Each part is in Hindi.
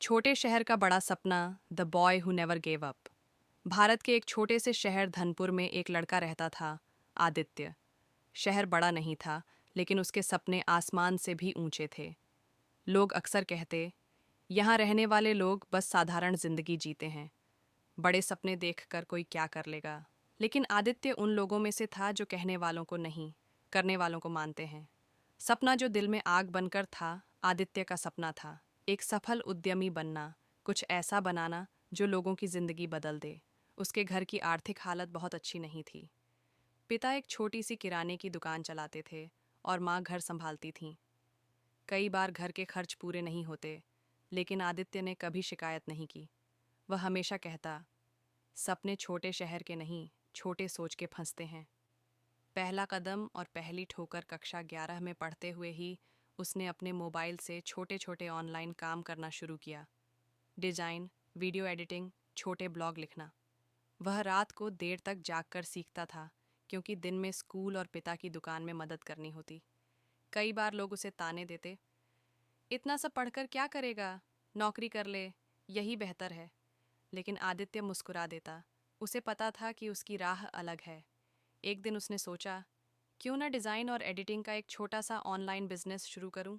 छोटे शहर का बड़ा सपना, the boy who never gave up. Bharat के एक छोटे से शहर धनपुर में एक लड़का रहता था, आदित्य। शहर बड़ा नहीं था, लेकिन उसके सपने आसमान से भी ऊंचे थे। लोग अक्सर कहते, यहाँ रहने वाले लोग बस साधारण जिंदगी जीते हैं, बड़े सपने देखकर कोई क्या कर लेगा। लेकिन आदित्य उन लोगों में से था जो कहने वालों को नहीं, करने वालों को मानते हैं। सपना जो दिल में आग बनकर था, आदित्य का सपना था एक सफल उद्यमी बनना, कुछ ऐसा बनाना जो लोगों की जिंदगी बदल दे। उसके घर की आर्थिक हालत बहुत अच्छी नहीं थी। पिता एक छोटी सी किराने की दुकान चलाते थे और माँ घर संभालती थीं। कई बार घर के खर्च पूरे नहीं होते, लेकिन आदित्य ने कभी शिकायत नहीं की। वह हमेशा कहता, सपने छोटे शहर के नहीं, छोटे सोच के फंसते हैं। पहला कदम और पहली ठोकर कक्षा 11 में पढ़ते हुए ही उसने अपने मोबाइल से छोटे छोटे ऑनलाइन काम करना शुरू किया। डिज़ाइन, वीडियो एडिटिंग, छोटे ब्लॉग लिखना। वह रात को देर तक जागकर सीखता था, क्योंकि दिन में स्कूल और पिता की दुकान में मदद करनी होती। कई बार लोग उसे ताने देते, इतना सब पढ़कर क्या करेगा, नौकरी कर ले, यही बेहतर है। लेकिन आदित्य मुस्कुरा देता। उसे पता था कि उसकी राह अलग है। एक दिन उसने सोचा, क्यों ना डिज़ाइन और एडिटिंग का एक छोटा सा ऑनलाइन बिजनेस शुरू करूं।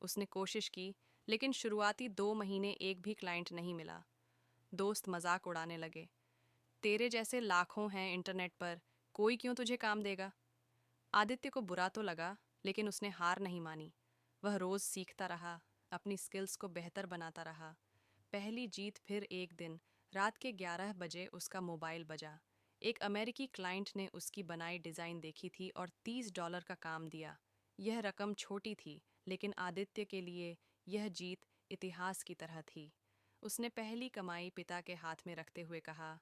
उसने कोशिश की, लेकिन शुरुआती 2 महीने एक भी क्लाइंट नहीं मिला। दोस्त मजाक उड़ाने लगे, तेरे जैसे लाखों हैं इंटरनेट पर, कोई क्यों तुझे काम देगा। आदित्य को बुरा तो लगा, लेकिन उसने हार नहीं मानी। वह रोज सीखता रहा, अपनी स्किल्स को बेहतर बनाता रहा। पहली जीत फिर एक दिन रात के 11 बजे उसका मोबाइल बजा। एक अमेरिकी क्लाइंट ने उसकी बनाई डिज़ाइन देखी थी और $30 का काम दिया। यह रकम छोटी थी, लेकिन आदित्य के लिए यह जीत इतिहास की तरह थी। उसने पहली कमाई पिता के हाथ में रखते हुए कहा,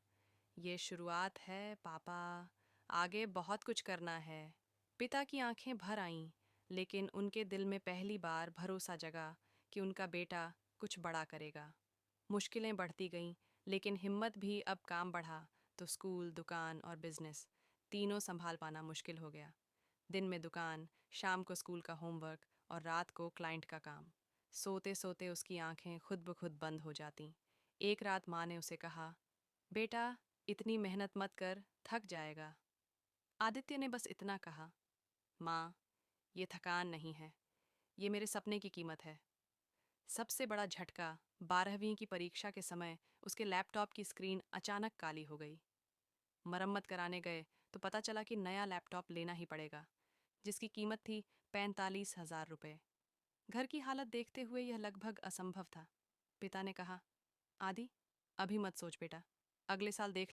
ये शुरुआत है पापा, आगे बहुत कुछ करना है। पिता की आंखें भर आईं, लेकिन उनके दिल में पहली बार भरोसा जगा कि उनका बेटा कुछ बड़ा करेगा। मुश्किलें बढ़ती गईं, लेकिन हिम्मत भी। अब काम बढ़ा तो स्कूल, दुकान और बिजनेस तीनों संभाल पाना मुश्किल हो गया। दिन में दुकान, शाम को स्कूल का होमवर्क और रात को क्लाइंट का काम। सोते सोते उसकी आंखें खुद ब खुद बंद हो जातीं। एक रात माँ ने उसे कहा, बेटा, इतनी मेहनत मत कर, थक जाएगा। आदित्य ने बस इतना कहा, माँ, ये थकान नहीं है, ये मेरे सपने की कीमत है। सबसे बड़ा झटका, 12वीं की परीक्षा के समय उसके लैपटॉप की स्क्रीन अचानक काली हो गई। मरम्मत कराने गए तो पता चला कि नया लैपटॉप लेना ही पड़ेगा, जिसकी कीमत थी 45,000 रुपये। घर की हालत देखते हुए यह लगभग असंभव था। पिता ने कहा, आदि, अभी मत सोच बेटा, अगले साल देख